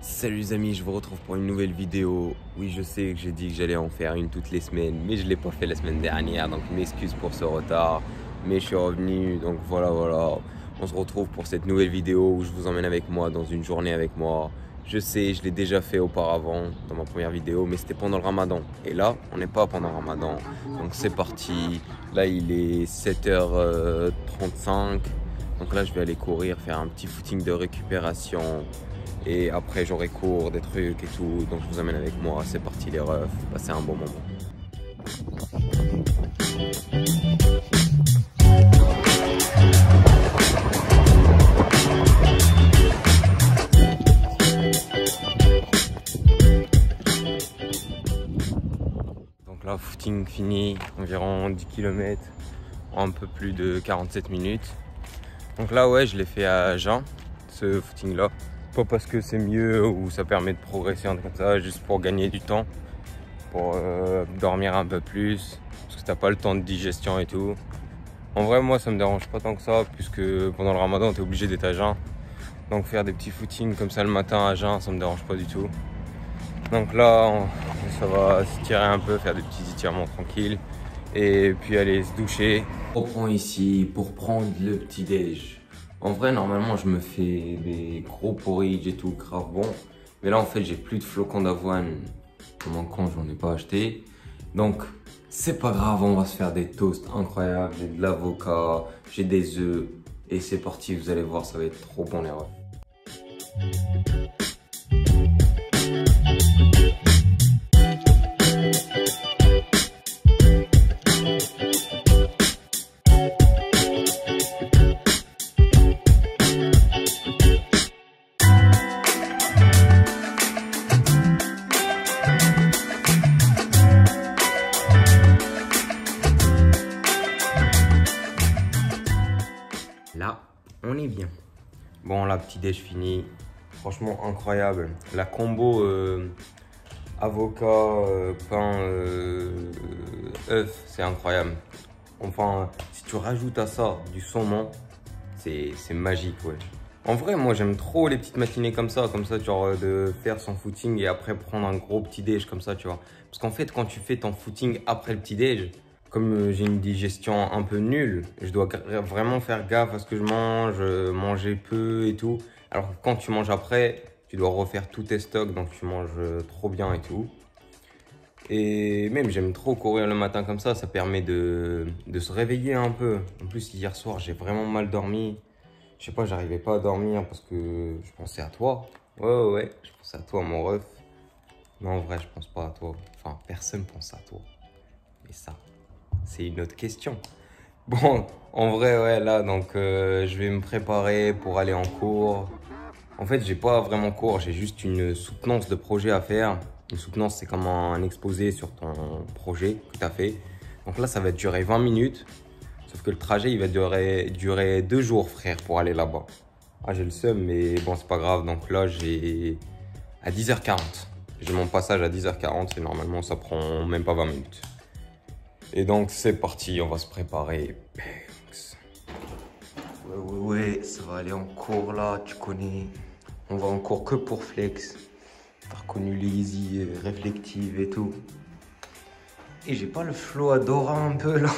Salut les amis, je vous retrouve pour une nouvelle vidéo. Oui, je sais que j'ai dit que j'allais en faire une toutes les semaines, mais je ne l'ai pas fait la semaine dernière, donc m'excuse pour ce retard. Mais je suis revenu, donc voilà. On se retrouve pour cette nouvelle vidéo où je vous emmène avec moi dans une journée avec moi. Je sais, je l'ai déjà fait auparavant dans ma première vidéo, mais c'était pendant le ramadan. Et là, on n'est pas pendant le ramadan, donc c'est parti. Là, il est 7h35, donc là, je vais aller courir, faire un petit footing de récupération. Et après j'aurai cours, des trucs et tout, donc je vous amène avec moi, c'est parti les refs, passez un bon moment. Donc là, footing fini, environ 10 km, en un peu plus de 47 minutes. Donc là ouais, je l'ai fait à jeun, ce footing là. Pas parce que c'est mieux ou ça permet de progresser, comme ça, juste pour gagner du temps, pour dormir un peu plus, parce que t'as pas le temps de digestion et tout. En vrai, moi ça me dérange pas tant que ça, puisque pendant le ramadan t'es obligé d'être à jeun. Donc faire des petits footings comme ça le matin à jeun, ça me dérange pas du tout. Donc là, ça va s'étirer un peu, faire des petits étirements tranquilles, et puis aller se doucher. On reprend ici pour prendre le petit déj. En vrai, normalement, je me fais des gros porridge et tout, grave bon. Mais là, en fait, j'ai plus de flocons d'avoine. Comme un con, j'en ai pas acheté. Donc, c'est pas grave, on va se faire des toasts incroyables. J'ai de l'avocat, j'ai des œufs. Et c'est parti, vous allez voir, ça va être trop bon les refs. Là, on est bien. Bon, la petit déj fini. Franchement, incroyable. La combo avocat, pain, œuf, c'est incroyable. Enfin, si tu rajoutes à ça du saumon, c'est magique, ouais. En vrai, moi, j'aime trop les petites matinées comme ça, genre de faire son footing et après prendre un gros petit déj comme ça, tu vois. Parce qu'en fait, quand tu fais ton footing après le petit déj, comme j'ai une digestion un peu nulle, je dois vraiment faire gaffe à ce que je mange, manger peu et tout. Alors que quand tu manges après, tu dois refaire tous tes stocks, donc tu manges trop bien et tout. Et même, j'aime trop courir le matin comme ça permet de se réveiller un peu. En plus, hier soir, j'ai vraiment mal dormi. Je sais pas, j'arrivais pas à dormir parce que je pensais à toi. Ouais, je pensais à toi, mon ref. Mais en vrai, je pense pas à toi. Enfin, personne pense à toi. Et ça, c'est une autre question. Bon, en vrai, ouais, là, donc, je vais me préparer pour aller en cours. En fait, j'ai pas vraiment cours, j'ai juste une soutenance de projet à faire. Une soutenance, c'est comme un exposé sur ton projet que tu as fait. Donc là, ça va durer 20 minutes. Sauf que le trajet, il va durer 2 jours, frère, pour aller là-bas. Ah, j'ai le seum, mais bon, c'est pas grave. Donc là, j'ai à 10h40. J'ai mon passage à 10h40 et normalement, ça prend même pas 20 minutes. Et donc, c'est parti, on va se préparer. Ouais, ça va aller en cours là, tu connais. On va en cours que pour flex. T'as reconnu l'easy, réflective et tout. Et j'ai pas le flow à Dora un peu là.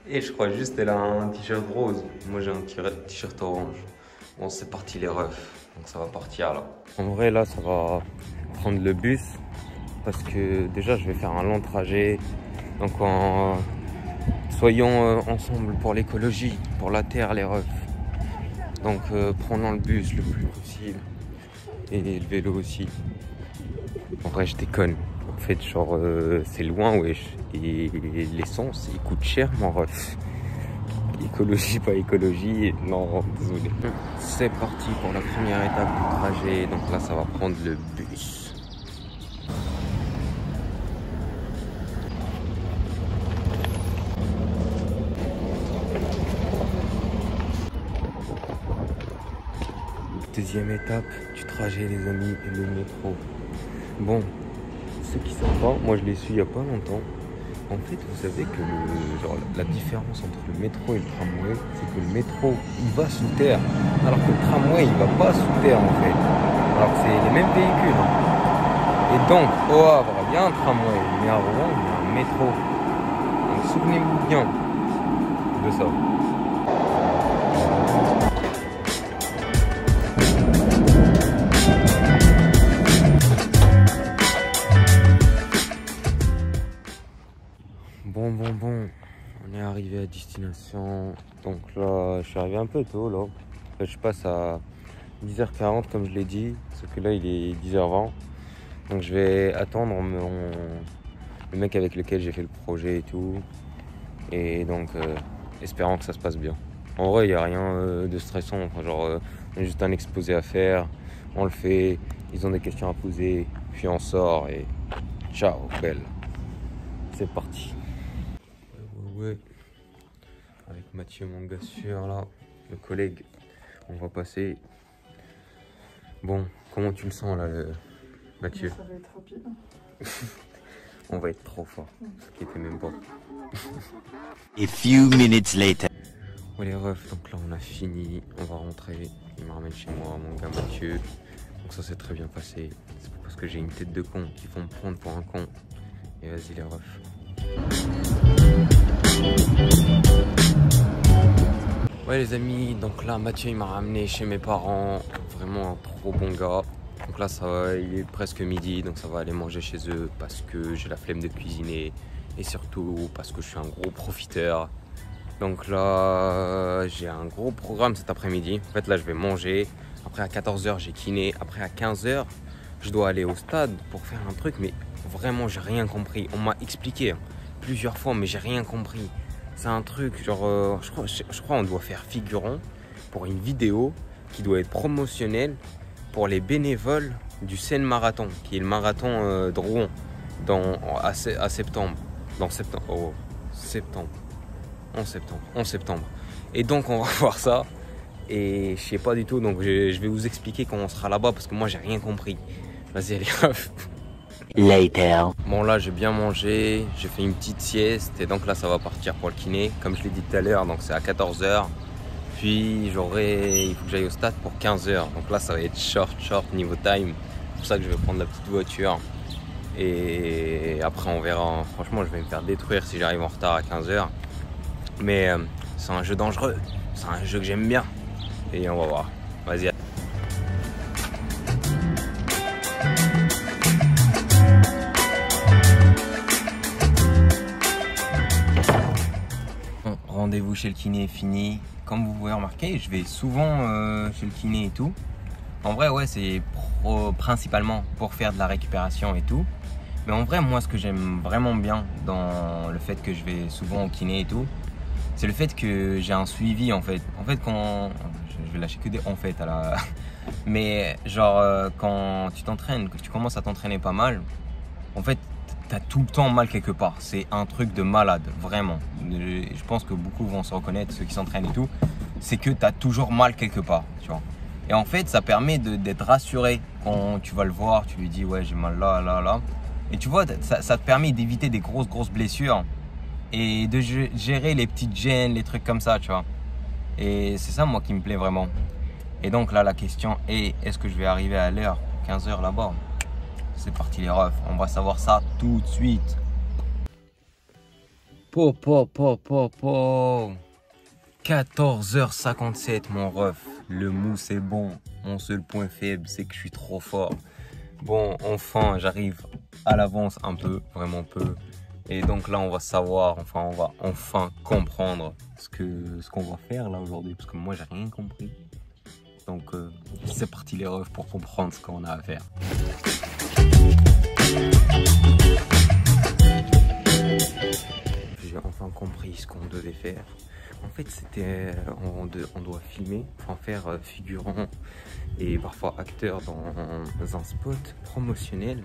Et je crois juste qu'elle a un t-shirt rose. Moi j'ai un t-shirt orange. Bon, c'est parti les refs. Donc ça va partir là. En vrai là, ça va prendre le bus. Parce que déjà je vais faire un long trajet. Donc soyons ensemble pour l'écologie, pour la terre les refs. Donc prenons le bus le plus possible. Et le vélo aussi. En vrai je déconne. En fait genre c'est loin wesh. Et l'essence il coûte cher mon ref. Écologie pas écologie. Non désolé. C'est parti pour la première étape du trajet. Donc là ça va prendre le bus. Deuxième étape du trajet les amis, le métro. Bon, ceux qui savent pas, moi je l'ai su il y a pas longtemps. En fait, vous savez que la différence entre le métro et le tramway, c'est que le métro, il va sous terre, alors que le tramway, il va pas sous terre en fait. Alors que c'est les mêmes véhicules. Hein. Et donc, au Havre, il y a un tramway, mais à Rouen, il y a un métro. Donc, souvenez-vous bien de ça. Bon, on est arrivé à destination. Donc là, je suis arrivé un peu tôt là. En fait, je passe à 10h40 comme je l'ai dit, sauf que là il est 10h20. Donc je vais attendre le mec avec lequel j'ai fait le projet et tout. Et donc espérant que ça se passe bien. En vrai, il n'y a rien de stressant. Enfin, genre, on a juste un exposé à faire, on le fait, ils ont des questions à poser, puis on sort et ciao, belle. C'est parti. Ouais. Avec Mathieu, mon gars sûr là, le collègue, on va passer. Bon, comment tu le sens là, Mathieu? Ça va être rapide. On va être trop fort, ce qui était même pas. A few minutes later. Ouais les refs, donc là on a fini, on va rentrer. Il me ramène chez moi, mon gars Mathieu. Donc ça s'est très bien passé. C'est pas parce que j'ai une tête de con qu'ils vont me prendre pour un con. Et vas-y les refs. Ouais les amis, donc là Mathieu il m'a ramené chez mes parents, vraiment un trop bon gars. Donc là ça va, il est presque midi, donc ça va aller manger chez eux parce que j'ai la flemme de cuisiner et surtout parce que je suis un gros profiteur. Donc là j'ai un gros programme cet après-midi. En fait là je vais manger, après à 14h j'ai kiné, après à 15h je dois aller au stade pour faire un truc mais vraiment j'ai rien compris. On m'a expliqué plusieurs fois mais j'ai rien compris. C'est un truc genre, je crois on doit faire figurant pour une vidéo qui doit être promotionnelle pour les bénévoles du Seine Marathon, qui est le marathon de Rouen à septembre. En septembre. Et donc on va voir ça. Et je sais pas du tout, donc je vais vous expliquer quand on sera là-bas parce que moi j'ai rien compris. Vas-y allez hop. Later. Bon là j'ai bien mangé, j'ai fait une petite sieste et donc là ça va partir pour le kiné comme je l'ai dit tout à l'heure, donc c'est à 14h. Puis il faut que j'aille au stade pour 15h, donc là ça va être short niveau time. C'est pour ça que je vais prendre la petite voiture et après on verra. Franchement je vais me faire détruire si j'arrive en retard à 15h. Mais c'est un jeu dangereux, c'est un jeu que j'aime bien et on va voir. Vas-y. Rendez-vous chez le kiné est fini. Comme vous pouvez remarquer, je vais souvent chez le kiné et tout. En vrai, ouais, c'est principalement pour faire de la récupération et tout. Mais en vrai, moi, ce que j'aime vraiment bien dans le fait que je vais souvent au kiné et tout, c'est le fait que j'ai un suivi en fait. En fait, quand je vais lâcher que des en fait à la. Mais genre quand tu t'entraînes, que tu commences à t'entraîner pas mal, en fait. T'as tout le temps mal quelque part, c'est un truc de malade, vraiment. Je pense que beaucoup vont se reconnaître, ceux qui s'entraînent et tout, c'est que t'as toujours mal quelque part, tu vois. Et en fait, ça permet d'être rassuré quand tu vas le voir, tu lui dis ouais j'ai mal là. Et tu vois, ça te permet d'éviter des grosses blessures et de gérer les petites gênes, les trucs comme ça, tu vois. Et c'est ça moi qui me plaît vraiment. Et donc là la question est, est-ce que je vais arriver à l'heure, 15h là-bas? C'est parti les refs, on va savoir ça tout de suite. 14h57 mon ref, le mou c'est bon. Mon seul point faible c'est que je suis trop fort. Bon enfin j'arrive à l'avance un peu, vraiment peu. Et donc là on va savoir, on va enfin comprendre ce qu'on va faire là aujourd'hui. Parce que moi j'ai rien compris. Donc c'est parti les refs pour comprendre ce qu'on a à faire. J'ai enfin compris ce qu'on devait faire. En fait, c'était on doit filmer, enfin faire figurant et parfois acteur dans un spot promotionnel.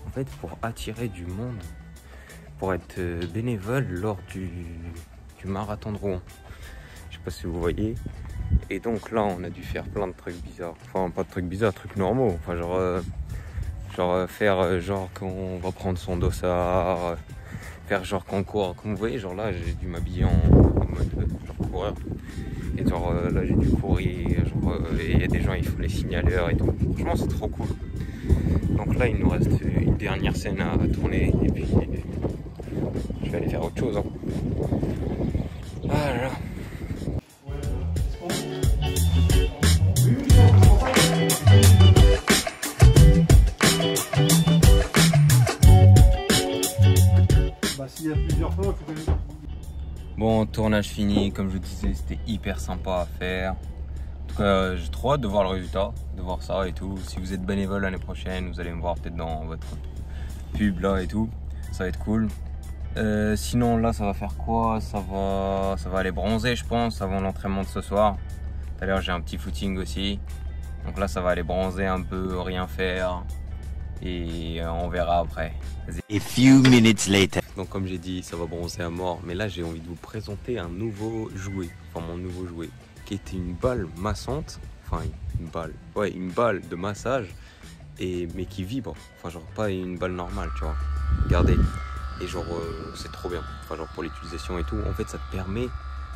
En fait, pour attirer du monde, pour être bénévole lors du marathon de Rouen. Je sais pas si vous voyez. Et donc là, on a dû faire plein de trucs bizarres. Enfin, pas de trucs bizarres, trucs normaux. Enfin, genre faire genre qu'on va prendre son dossard, faire genre qu'on court. Comme vous voyez, genre là j'ai dû m'habiller en mode genre coureur. Et genre là j'ai dû courir, genre et il y a des gens, ils font les signaleurs et tout. Franchement c'est trop cool. Donc là il nous reste une dernière scène à tourner et puis je vais aller faire autre chose. Hein. Ah là là. S'il y a plusieurs fois, il faut que... Bon, tournage fini, comme je vous disais, c'était hyper sympa à faire. En tout cas, j'ai trop hâte de voir le résultat, de voir ça et tout. Si vous êtes bénévole l'année prochaine, vous allez me voir peut-être dans votre pub là et tout. Ça va être cool. Sinon là, ça va faire quoi? Ça va aller bronzer, je pense, avant l'entraînement de ce soir. Tout à l'heure, j'ai un petit footing aussi. Donc là, ça va aller bronzer un peu, rien faire. Et on verra après. A few minutes later. Donc comme j'ai dit, ça va bronzer à mort. Mais là, j'ai envie de vous présenter un nouveau jouet. Enfin, mon nouveau jouet. Qui était une balle massante. Enfin, une balle. Ouais, une balle de massage. Mais qui vibre. Enfin, genre pas une balle normale, tu vois. Regardez. Et genre, c'est trop bien. Enfin, genre pour l'utilisation et tout. En fait, ça te permet,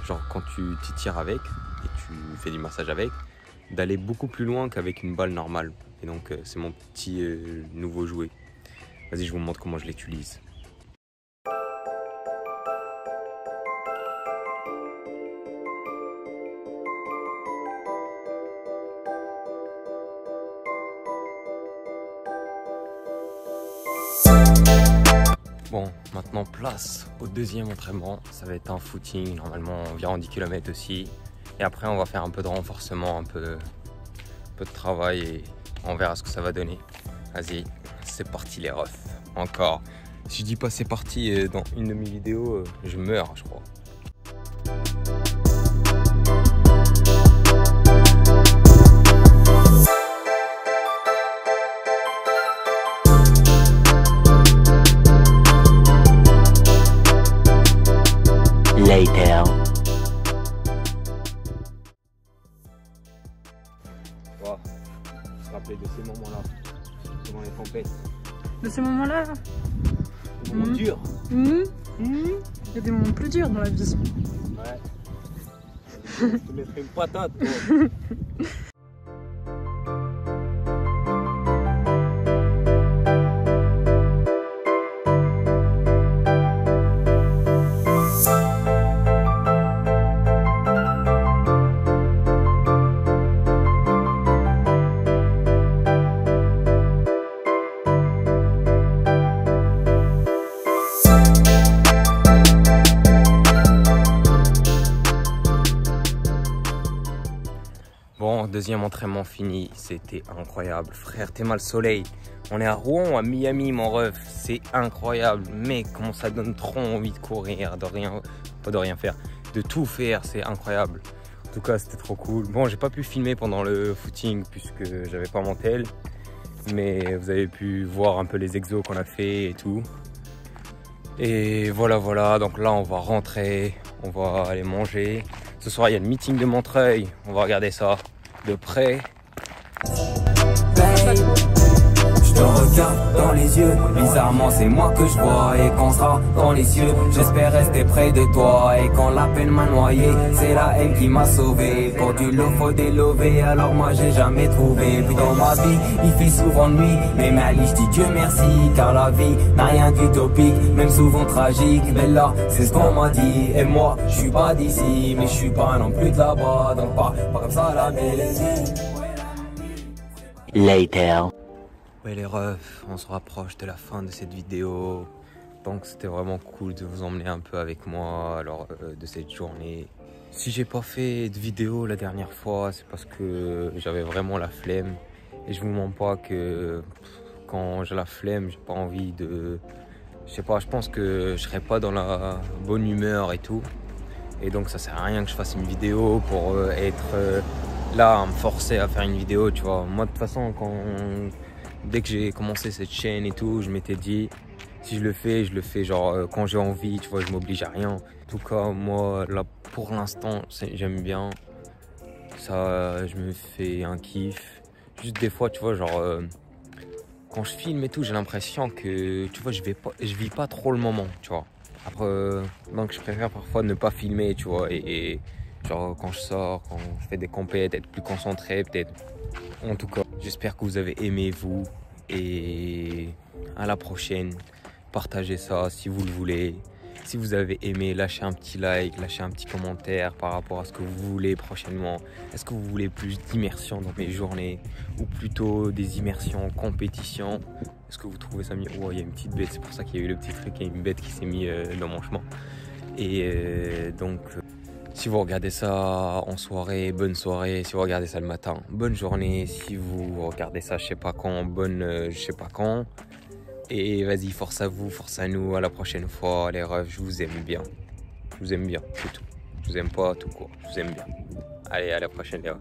genre quand tu t'y tires avec et tu fais du massage avec, d'aller beaucoup plus loin qu'avec une balle normale. Et donc, c'est mon petit nouveau jouet. Vas-y, je vous montre comment je l'utilise. Bon, maintenant place au deuxième entraînement. Ça va être un footing, normalement environ 10 km aussi. Et après, on va faire un peu de renforcement, un peu de travail et on verra ce que ça va donner. Vas-y, c'est parti les refs. Encore. Si je dis pas c'est parti dans une de mes vidéos, je meurs, je crois. Later. Wow. Se rappeler de ces moments-là, pendant les tempêtes. De ces moments-là, Des moments durs. il y a des moments plus durs dans la vie. Ouais. Je te mettrai une patate, toi. Bon, deuxième entraînement fini, c'était incroyable. Frère, t'es mal soleil. On est à Rouen, à Miami, mon ref. C'est incroyable. Mais comment ça donne trop envie de courir, pas de rien faire, de tout faire, c'est incroyable. En tout cas, c'était trop cool. Bon, j'ai pas pu filmer pendant le footing puisque j'avais pas mon tel. Mais vous avez pu voir un peu les exos qu'on a fait et tout. Et voilà. Donc là, on va rentrer, on va aller manger. Ce soir, il y a le meeting de Montreuil. On va regarder ça de près. Je te regarde dans les yeux, bizarrement c'est moi que je vois. Et quand on sera dans les cieux, j'espère rester près de toi. Et quand la peine m'a noyé, c'est la haine qui m'a sauvé. Pour du lot faut délover, alors moi j'ai jamais trouvé. Puis dans ma vie, il fait souvent de nuit, mais Mali je dis Dieu merci. Car la vie n'a rien d'utopique, même souvent tragique. Mais là, c'est ce qu'on m'a dit. Et moi, je suis pas d'ici, mais je suis pas non plus de là-bas. Donc pas comme ça la mélodie. Later. Ouais les refs, on se rapproche de la fin de cette vidéo. Donc c'était vraiment cool de vous emmener un peu avec moi lors de cette journée. Si j'ai pas fait de vidéo la dernière fois, c'est parce que j'avais vraiment la flemme. Et je vous mens pas que quand j'ai la flemme, j'ai pas envie de... Je sais pas, je pense que je serais pas dans la bonne humeur et tout. Et donc ça sert à rien que je fasse une vidéo pour être là à me forcer à faire une vidéo, tu vois. Moi de toute façon, dès que j'ai commencé cette chaîne et tout, je m'étais dit, si je le fais genre quand j'ai envie, tu vois, je m'oblige à rien. En tout cas, moi, là, pour l'instant, j'aime bien. Ça, je me fais un kiff. Juste des fois, tu vois, genre, quand je filme et tout, j'ai l'impression que, tu vois, je vis pas trop le moment, tu vois. Après, donc je préfère parfois ne pas filmer, tu vois, et genre quand je sors, quand je fais des compètes, être plus concentré peut-être. En tout cas, j'espère que vous avez aimé vous et à la prochaine. Partagez ça si vous le voulez. Si vous avez aimé, lâchez un petit like, lâchez un petit commentaire par rapport à ce que vous voulez prochainement. Est-ce que vous voulez plus d'immersion dans mes journées ou plutôt des immersions en compétition? Est-ce que vous trouvez ça mieux? Oh, il y a une petite bête, c'est pour ça qu'il y a eu le petit truc, il y a une bête qui s'est mise dans mon chemin. Et donc, si vous regardez ça en soirée, bonne soirée. Si vous regardez ça le matin, bonne journée. Si vous regardez ça je sais pas quand, bonne je sais pas quand. Et vas-y, force à vous, force à nous, à la prochaine fois, les refs, je vous aime bien. Je vous aime bien, c'est tout. Je vous aime pas tout court, je vous aime bien. Allez, à la prochaine, les refs.